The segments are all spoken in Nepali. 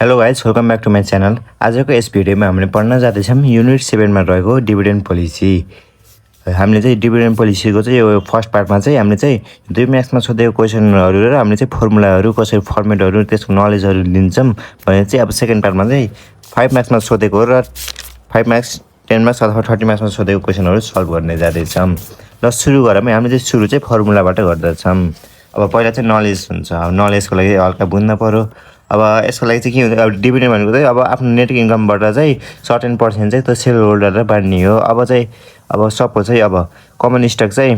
Hello guys, welcome back to my channel. आजको यस भिडियोमा हामीले पढ्न जाँदैछौँ युनिट 7मा रहेको डिभिडेन्ड पोलिसी। हामीले चाहिँ डिभिडेन्ड पोलिसीको चाहिँ यो फर्स्ट पार्टमा चाहिँ हामीले चाहिँ 2 म्याथ्समा सोधेको क्वेसनहरू र हामीले चाहिँ फर्मुलाहरू कसरी फर्मेटहरू त्यसको नलेजहरू लिन्छौँ भने चाहिँ अब सेकेन्ड पार्टमा चाहिँ 5 म्याथ्समा सोधेको र 5 म्याथ्स 10 म्याथ्स अथवा 30 म्याथ्समा सोधेको क्वेसनहरू सल्भ गर्ने जाँदैछौँ। र सुरु गरौँ। हामीले चाहिँ सुरु चाहिँ फर्मुलाबाट गर्दछौँ। अब पहिला चाहिँ नलेज हुन्छ। अब नलेजको लागि हल्का बुझ्न पऱ्यो। अब यसको लागि चाहिँ के हुन्छ, अब डिभिडेन्ड भनेको चाहिँ अब आफ्नो नेट इन्कमबाट चाहिँ सर्टेन पर्सेन्ट चाहिँ त्यो सेयर होल्डरलाई बाँड्ने हो। अब चाहिँ अब सपोज चाहिँ अब कमन स्टक चाहिँ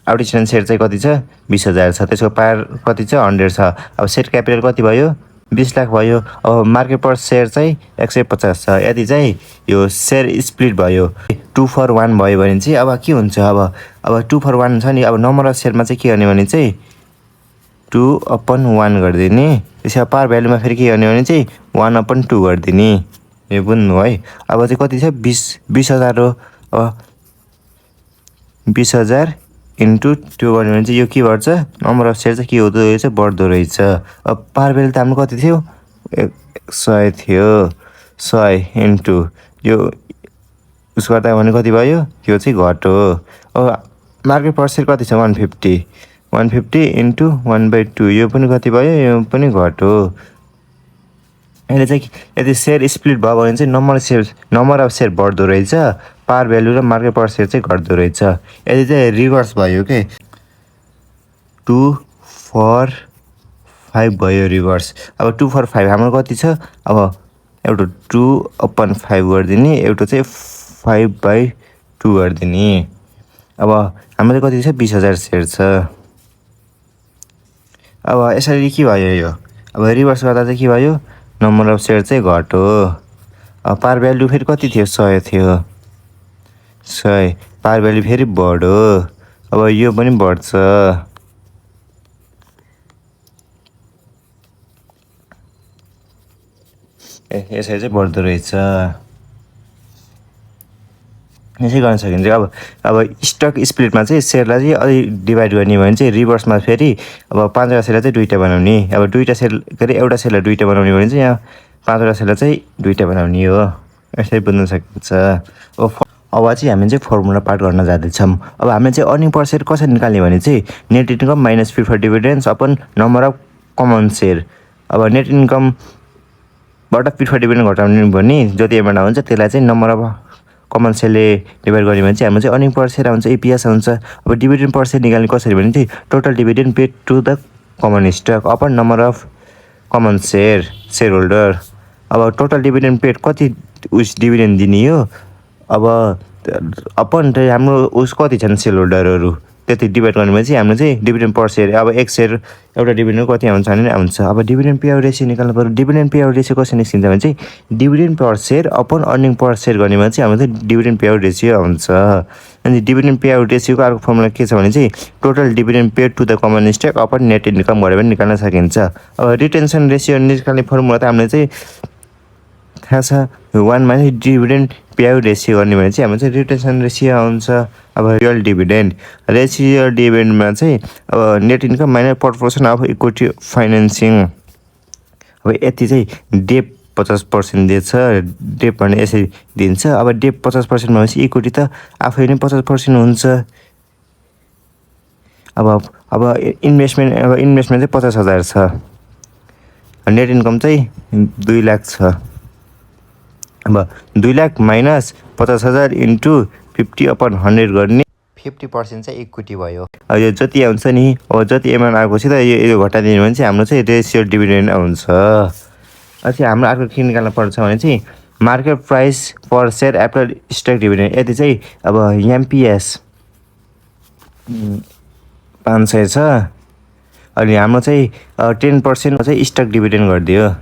आउटस्ट्यान्डिङ सेयर चाहिँ कति छ, 20,000 छ। त्यसको पार कति छ, 100 छ। अब सेयर क्यापिटल कति भयो, 20 लाख भयो। अब मार्केट पर सेयर चाहिँ 150 छ। यदि चाहिँ यो सेयर स्प्लिट भयो 2/1 भयो भने चाहिँ अब के हुन्छ, अब 2/1 छ नि। अब नम्बर अफ सेयरमा चाहिँ के गर्ने भने चाहिँ 2/1 गरिदिने। त्यसै पार भ्यालुमा फेरि के गर्ने भने चाहिँ 1/2 गरिदिने। यो बुझ्नु है। अब चाहिँ कति छ, 20,000 हो। अब 20,000 इन्टु 2 गर्यो भने चाहिँ यो के गर्छ, नम्बर अफ सेयर चाहिँ के हुँदो रहेछ, बढ्दो रहेछ। अब पार भ्यालु त हाम्रो कति थियो, 100 थियो। 100 इन्टु यो उस गर्दा भने कति भयो, यो चाहिँ घट्यो। अब मार्केट पर सेयर कति छ, 150 इन्टु 1/2 यो पनि कति भयो, यो पनि घट्यो। अहिले चाहिँ यदि सेयर स्प्लिट भयो भने चाहिँ नम्बर अफ सेयर बढ्दो रहेछ, पार भ्यालु र मार्केट पर सेयर चाहिँ घट्दो रहेछ। यदि चाहिँ रिभर्स भयो के 2/5 भयो रिभर्स। अब 2/5 हाम्रो कति छ, अब एउटा 2/5 गरिदिने, एउटा चाहिँ 5/2 गरिदिने। अब हाम्रो चाहिँ कति छ, 20,000 सेयर छ। अब यसरी के भयो यो, अब रिभर्स गर्दा चाहिँ के भयो, नम्बर अफ सेयर चाहिँ घट्यो। अब पार भ्यालु फेरि कति थियो, 100 थियो। 100 पार भ्यालु फेरि बढ्यो। अब यो पनि बढ्छ। यसरी चाहिँ बढ्दो रहेछ। यसै गर्न सकिन्छ। अब स्टक स्प्लिटमा चाहिँ सेयरलाई चाहिँ अलि डिभाइड गर्ने भने चाहिँ रिभर्समा फेरि अब 5वटा सेयरलाई चाहिँ 2टा बनाउने। अब 2टा सेयर के अरे एउटा सेयरलाई 2टा बनाउने भने चाहिँ यहाँ 5वटा सेयरलाई चाहिँ 2टा बनाउने हो। यसरी बुझ्न सकिन्छ। अब चाहिँ हामी चाहिँ फर्मुला पार्ट गर्न जाँदैछौँ। अब हामीले चाहिँ अर्निङ पर सेयर कसरी निकाल्ने भने चाहिँ net income minus preferred dividends upon number of common share. अब नेट इन्कमबाट प्रिफर्ड डिभिडेन्ड घटाउने भने जति एमाउन्ट हुन्छ त्यसलाई चाहिँ नम्बर अफ कमन सेयरले डिभाइड गर्ने भने चाहिँ हाम्रो चाहिँ अर्निङ पर सेयर आउँछ, एपिएस आउँछ। अब डिभिडेन्ड पर सेयर निकाल्ने कसरी भने चाहिँ total dividend paid to the common stock upon number of common shareholder. अब टोटल डिभिडेन्ड पेड कति डिभिडेन्ड दिने हो, अब अपन हाम्रो कति छन् सेयर होल्डरहरू त्यति डिभाइड गर्ने भने चाहिँ हाम्रो चाहिँ डिभिडेन्ड पर सेयर। अब एक सेयर एउटा डिभिडेन्ड कति आउँछ भने आउँछ। अब डिभिडेन्ड पे आउट रेसियो निकाल्नु पर्यो। डिभिडेन्ड पे आउट रेसियो कसरी निस्किन्छ भने चाहिँ dividend per share upon earning per share गर्ने भने चाहिँ हाम्रो चाहिँ डिभिडेन्ड पे आउट रेसियो आउँछ। अनि डिभिडेन्ड पे आउट रेसियोको अर्को फर्मुला के छ भने चाहिँ total dividend paid to the common stock upon net income गरेर पनि निकाल्न सकिन्छ। अब रिटेन्सन रेसियो निकाल्ने फर्मुला त हामीले चाहिँ थाहा छ, 1 minus dividend pay out ratio गर्ने भने चाहिँ हाम्रो चाहिँ रिटेन्सन रेसियो आउँछ। अब रियल डिभिडेन्ड डिभिडेन्डमा चाहिँ अब net income minus proportion of equity financing. अब यति चाहिँ डेप 50% दिएछ। डेप भने यसरी दिन्छ। अब डेप 50% भएपछि इक्विटी त आफै नै 50% हुन्छ। अब इन्भेस्टमेन्ट चाहिँ 50,000 छ। नेट इन्कम चाहिँ 2 लाख छ। अब 2 लाख माइनस 50,000 इन्टु 50/100 गर्ने 50% चाहिँ इक्विटी भयो। अब यो जति आउँछ नि, अब जति एमाउन्ट आएको छ त यो घटाइदिनु भने चाहिँ हाम्रो चाहिँ रेसियो डिभिडेन्ड आउँछ। अझै हाम्रो अर्को के निकाल्नु पर्छ भने चाहिँ मार्केट प्राइस पर सेयर आफ्टर स्टक डिभिडेन्ड। यदि चाहिँ अब एमपिएस 500 छ, अनि हाम्रो चाहिँ 10% चाहिँ स्टक डिभिडेन्ड गरिदियो।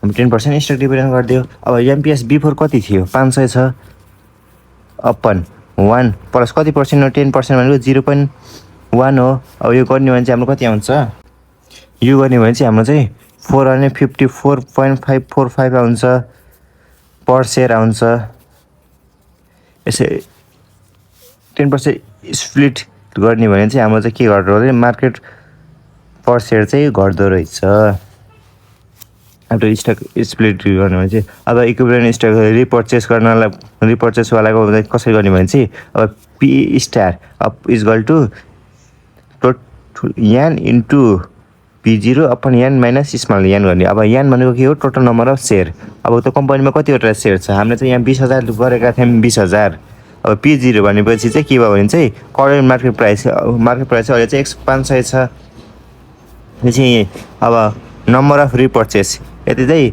10% स्टक डिभिडेन्ड गरिदियो। अब एमपिएस बिफोर कति थियो, 500 छ। अपन 1 प्लस कति पर्सेन्ट हो, 10% भनेको 0.1 हो। अब यो गर्ने भने चाहिँ हाम्रो कति आउँछ, यो गर्ने भने चाहिँ हाम्रो चाहिँ 454.545 आउँछ पर सेयर आउँछ। यसै 10% स्प्लिट गर्ने भने चाहिँ हाम्रो चाहिँ के गर्नु भने मार्केट पर सेयर चाहिँ घट्दो रहेछ। अब स्टक स्प्लिट गर्नु भने चाहिँ अब इक्विभ्यालेन्ट स्टक रिपर्चेसवालाको कसरी गर्ने भने चाहिँ अब P star up equal to n into P0 upon n minus small n गर्ने। अब यान भनेको के हो? Total number of share. अब त्यो कम्पनीमा कतिवटा सेयर छ? हामीले चाहिँ यहाँ 20,000 गरेका थियौँ 20,000। अब P0 भनेपछि चाहिँ के भयो भने चाहिँ करेन्ट मार्केट प्राइस अहिले चाहिँ 500 छ। यो चाहिँ अब नम्बर अफ रिपर्चेस यति चाहिँ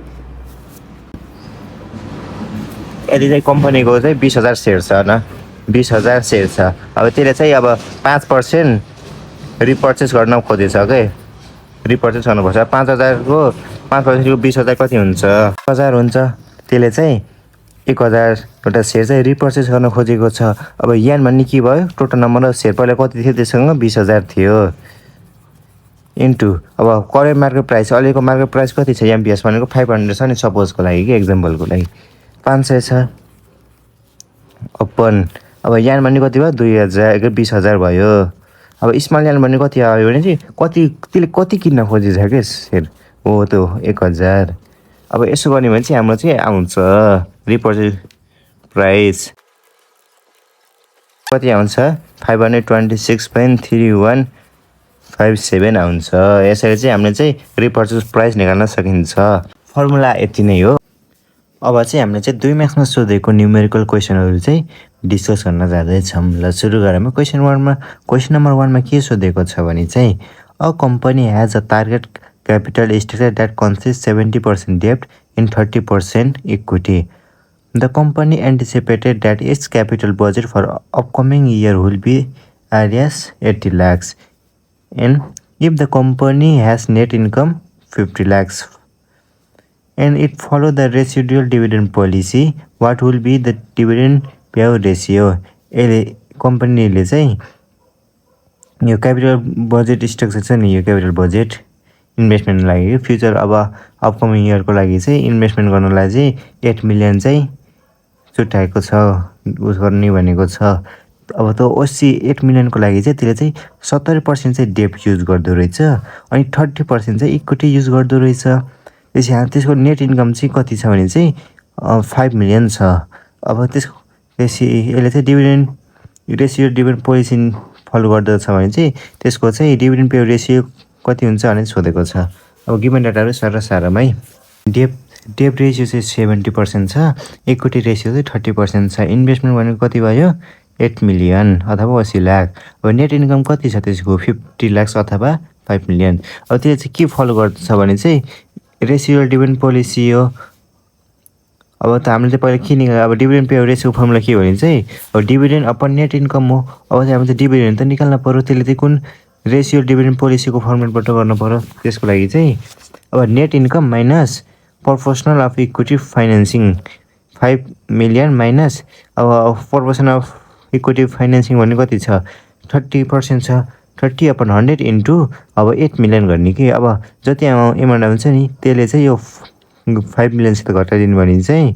कम्पनीको चाहिँ 20,000 सेयर छ न, 20,000 सेयर छ। अब त्यसले चाहिँ अब 5% रिपर्चेस गर्न खोजेछ के, रिपर्चेस गर्नुपर्छ। 5,000को 5% 20,000 कति हुन्छ? 1,000 हुन्छ। त्यसले चाहिँ 1,000वटा सेयर चाहिँ रिपर्चेस गर्न खोजेको छ। अब यान भन्ने के भयो? टोटल नम्बर अफ सेयर पहिला कति थियो? त्यससँग 20,000 थियो इन्टु अब करेन्ट मार्केट प्राइस, अहिलेको मार्केट प्राइस कति छ? एमपिएस भनेको 500 छ नि, सपोजको लागि कि एक्जाम्पलको लागि 500 छ अपन। अब यान भन्ने कति भयो? 20,000 भयो। अब स्मल यान भन्ने कति आयो भने चाहिँ त्यसले कति किन्न खोजेछ क्या सेयर? हो त्यो 1,000। अब यसो गर्ने भने चाहिँ हाम्रो चाहिँ आउँछ रिपर्चेस प्राइस कति आउँछ? 526.3157 आउँछ। यसरी चाहिँ हामीले चाहिँ रिपर्चेस प्राइस निकाल्न सकिन्छ। फर्मुला यति नै हो। अब चाहिँ हामीले चाहिँ 2 मार्क्समा सोधेको न्युमेरिकल क्वेसनहरू चाहिँ डिस्कस गर्न जाँदैछौँ। ल सुरु गरौँ। क्वेसन नम्बर 1मा के सोधेको छ भने चाहिँ a company has a target capital structure that consist 70% डेब्ट and 30% equity. The company anticipated that its capital budget for upcoming year will be rupees 80 lakhs and if the company has net income 50 lakhs and it follow the residual dividend policy, what will be the dividend payout ratio? यसले कम्पनीले चाहिँ यो क्यापिटल बजेट स्ट्रक्चर छ नि, यो क्यापिटल बजेट इन्भेस्टमेन्टको लागि फ्युचर अब अपकमिङ इयरको लागि चाहिँ इन्भेस्टमेन्ट गर्नलाई चाहिँ 8 million चाहिँ छुट्याएको छ, उस गर्ने भनेको छ। अब त्यो 8 millionको लागि चाहिँ त्यसले चाहिँ 70% चाहिँ डेब्ट युज गर्दो रहेछ अनि 30% चाहिँ इक्विटी युज गर्दो रहेछ। त्यसको नेट इन्कम चाहिँ कति छ भने चाहिँ 5 million छ। अब यसले चाहिँ डिभिडेन्ड पोलिसी फलो गर्दछ भने चाहिँ त्यसको चाहिँ डिभिडेन्ड पे रेसियो कति हुन्छ भने सोधेको छ। अब गिभन डाटाहरू सारामै डेब्ट रेसियो चाहिँ 70% छ, इक्विटी रेसियो चाहिँ 30% छ। इन्भेस्टमेन्ट भनेको कति भयो? 8 million अथवा 80 लाख। अब नेट इन्कम कति छ त्यसको? 50 lakhs अथवा 5 million। अब त्यसले चाहिँ के फलो गर्दछ भने चाहिँ रेसिडुअल डिभिडेन्ड पोलिसी हो। अब त हामीले चाहिँ पहिला के निकाल्यो? अब डिभिडेन्ड पे रेसियो फर्मुला के हो भने चाहिँ अब डिभिडेन्ड अपन नेट इन्कम हो। अब चाहिँ हामीले डिभिडेन्ड त निकाल्न पऱ्यो, त्यसले चाहिँ कुन रेसियो डिभिडेन्ड पोलिसीको फर्मुलाबाट गर्नु पऱ्यो। त्यसको लागि चाहिँ अब net income minus proportional of equity financing 5 million minus अब प्रोपोर्सन अफ इक्विटी फाइनेन्सिङ भन्ने कति छ? 30% छ। 30/100 इन्टु अब 8 million गर्ने कि अब जति एमाउन्ट आउँछ नि त्यसले चाहिँ यो 5 million सित घटाइदिनु भने चाहिँ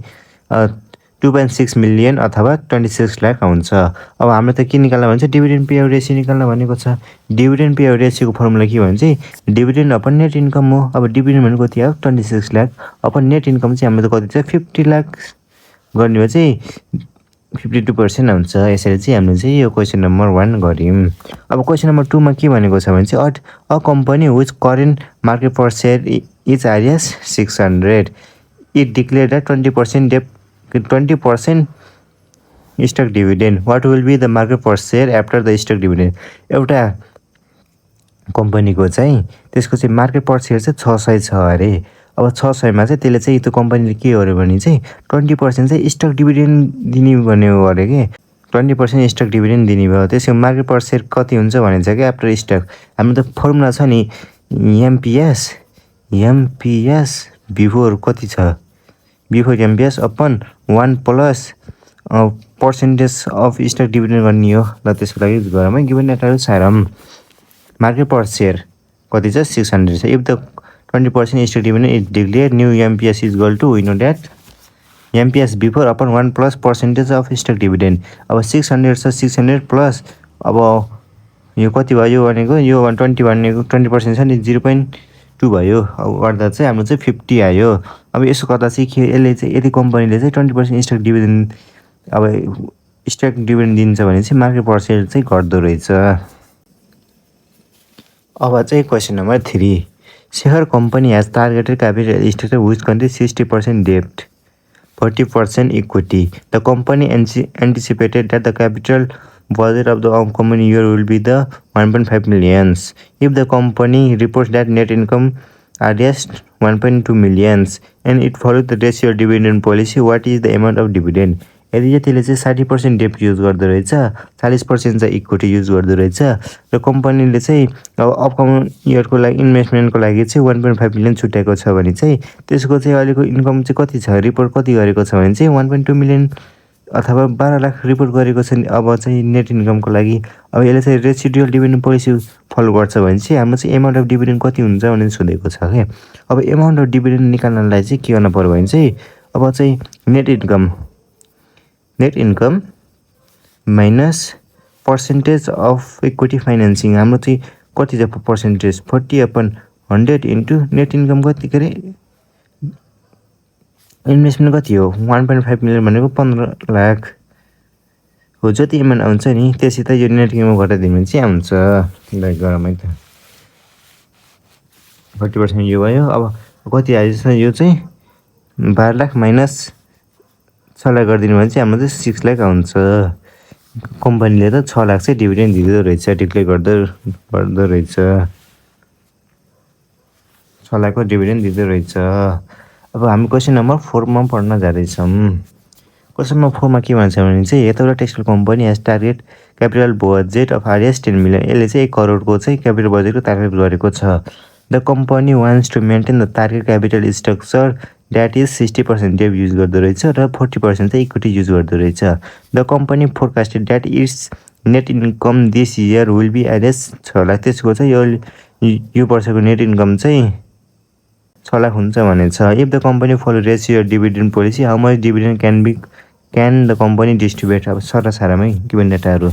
2.6 million अथवा 26 लाख आउँछ। अब हाम्रो त के निकाल्न भने चाहिँ डिभिडेन्ड पे रेसियो निकाल्न भनेको छ। डिभिडेन्ड पे रेसियोको फर्मुला के हो भने चाहिँ डिभिडेन्ड अपन नेट इन्कम हो। अब डिभिडेन्ड भनेको कति आयो? 26 लाख। अपन नेट इन्कम चाहिँ हाम्रो त कति छ? 50 लाख गर्ने भए चाहिँ 52% आउँछ। यसरी चाहिँ हामीले चाहिँ यो क्वेसन नम्बर 1 गऱ्यौँ। अब क्वेसन नम्बर 2मा के भनेको छ भने चाहिँ a company which current market per share is rupees 600 it declare the 20% stock dividend, what will be the market per share after the stock dividend. एउटा कम्पनीको चाहिँ त्यसको चाहिँ मार्केट पर सेयर चाहिँ 600 छ अरे। अब 600मा चाहिँ त्यसले चाहिँ त्यो कम्पनीले के गर्यो भने चाहिँ 20% चाहिँ स्टक डिभिडेन्ड दिने भन्ने गऱ्यो कि 20% स्टक डिभिडेन्ड दिने भयो। त्यसको मार्केट पर सेयर कति हुन्छ भनेछ कि आफ्टर स्टक। हाम्रो त फर्मुला छ नि एमपिएस बिफोर कति छ? Before MPS upon 1 plus percentage of stock dividend गर्ने हो। ल त्यसको लागि गरौँ है। गिभन डाटाहरू सारौँ। मार्केट पर सेयर कति छ? 600 छ। If the 20% stock dividend is declare new MPS is equal to we know that MPS before upon 1 plus percentage of stock dividend. अब 600 छ, 600 प्लस अब यो कति भयो भनेको यो 120 भनेको 20% छ नि 0.2 भयो। अब गर्दा चाहिँ हाम्रो चाहिँ 50 आयो। अब यसो गर्दा चाहिँ के यसले चाहिँ यदि कम्पनीले चाहिँ 20% स्टक डिभिडेन्ड अब स्टक डिभिडेन्ड दिन्छ भने चाहिँ मार्केट पर्सेन्ट चाहिँ घट्दो रहेछ। अब चाहिँ question number 3 share company has targeted capital structure which contents 60% डेब्ट 40% equity. The company anticipated that the capital budget of the upcoming year will be the 1.5 millions. If the company reports that net income are just 1.2 millions and it follows the ratio dividend policy, what is the amount of dividend? यदि चाहिँ त्यसले चाहिँ 60% डेप्ट युज गर्दो रहेछ 40% चाहिँ इक्विटी युज गर्दो रहेछ र कम्पनीले चाहिँ अब अपकमिङ इयरको लागि इन्भेस्टमेन्टको लागि चाहिँ 1.5 मिलियन छुट्याएको छ भने चाहिँ त्यसको चाहिँ अहिलेको इन्कम चाहिँ कति छ रिपोर्ट कति गरेको छ भने चाहिँ 1.2 मिलियन अथवा 12 लाख रिपोर्ट गरेको छ नि। अब चाहिँ नेट इन्कमको लागि अब यसले चाहिँ रेसिडुअल डिभिडेन्ड पोलिसी फलो गर्छ भने चाहिँ हाम्रो चाहिँ एमाउन्ट अफ डिभिडेन्ड कति हुन्छ भनेर सोधेको छ क्या। अब एमाउन्ट अफ डिभिडेन्ड निकाल्नलाई चाहिँ के गर्नु पर्यो भने चाहिँ अब चाहिँ net income minus percentage of equity financing हाम्रो चाहिँ कति छ पर्सेन्टेज 40/100 इन्टु नेट इन्कम कति के अरे इन्भेस्टमेन्ट कति हो 1.5 मिलियन भनेको 15 लाख हो। जति एमाउन्ट आउँछ नि त्यससित यो नेट इन्कम घटाइदिनु भने चाहिँ आउँछ लाइक गरमै त 40% यो भयो। अब कति आएछ यो चाहिँ 12 लाख माइनस 6 लाख गरिदिनु भने चाहिँ हाम्रो चाहिँ 6 लाख आउँछ। कम्पनीले त 6 लाख चाहिँ डिभिडेन्ड दिँदो रहेछ डिक्लेयर गर्दो रहेछ 6 लाखको डिभिडेन्ड दिँदो रहेछ। अब हामी क्वेसन नम्बर 4 मा पढ्न जाँदैछौँ। क्वेसन नम्बर 4 मा के भन्छ भने चाहिँ यताबाट textile company has target capital budget of RS 10 million यसले चाहिँ 1 करोडको चाहिँ क्यापिटल बजेटको टार्गेट गरेको छ। The company wants to maintain the target capital structure that is 60% डेब्ट युज गर्दो रहेछ र 40% चाहिँ इक्विटी युज गर्दो रहेछ। The company forecasted that its net income this year will be Rs 6 lakh त्यसको चाहिँ यो वर्षको नेट इन्कम चाहिँ 6 लाख हुन्छ भनेछ। If the company follow ratio dividend policy how much dividend can the company distribute. अब सरसारामै गिभन डाटाहरू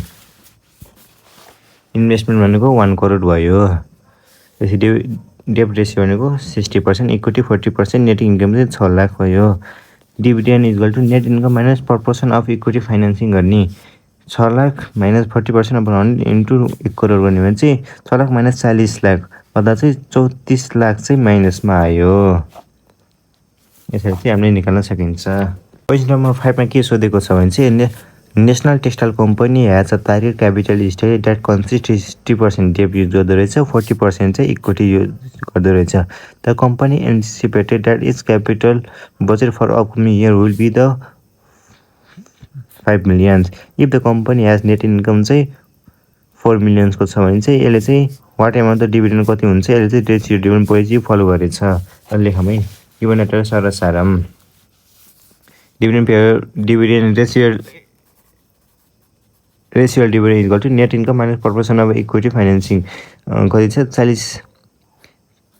इन्भेस्टमेन्ट भनेको 1 करोड भयो डेब्ट रेसियो भनेको 60% इक्विटी 40% नेट इन्कम चाहिँ 6 लाख भयो। Dividend equal to net income minus proportion of equity financing गर्ने 6 lakh minus 40% of 100 into 1 crore गर्ने भने चाहिँ 6 लाख माइनस 40 लाख गर्दा चाहिँ 34 लाख चाहिँ माइनसमा आयो। यसरी चाहिँ हामीले निकाल्न सकिन्छ। क्वेसन नम्बर 5 मा के सोधेको छ भने चाहिँ national textile company has a target capital structure that consist 60% डेब्ट युज गर्दो रहेछ 40% चाहिँ इक्विटी युज गर्दो रहेछ। The company anticipated that its capital budget for upcoming year will be the 5 millions. If the company has net income चाहिँ 4 मिलियन्सको छ भने चाहिँ यसले चाहिँ वाट एमाउन्ट द डिभिडेन्ड कति हुन्छ यसले चाहिँ रेसियो डिभिडेन्ड पोलिसी फलो गरेछ। लेखमै गिभन डाटा सरसारम dividend ratio dividend equal to net income minus proportion of equity financing कति छ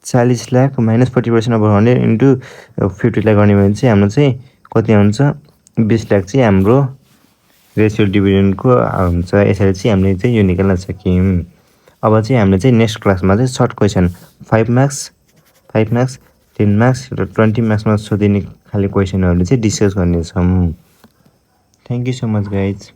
40 lakh minus 40% of 100 into 50 lakh गर्ने भने चाहिँ हाम्रो चाहिँ कति आउँछ 20 लाख चाहिँ हाम्रो रेसियो डिभिडेन्डको आउँछ। यसरी चाहिँ हामीले चाहिँ यो निकाल्न सक्यौँ। अब चाहिँ हामीले चाहिँ नेक्स्ट क्लासमा चाहिँ सर्ट क्वेसन 5 मार्क्स 10 मार्क्स र 20 मार्क्समा सोधिने खाले क्वेसनहरू चाहिँ डिस्कस गर्नेछौँ। Thank you so much guys.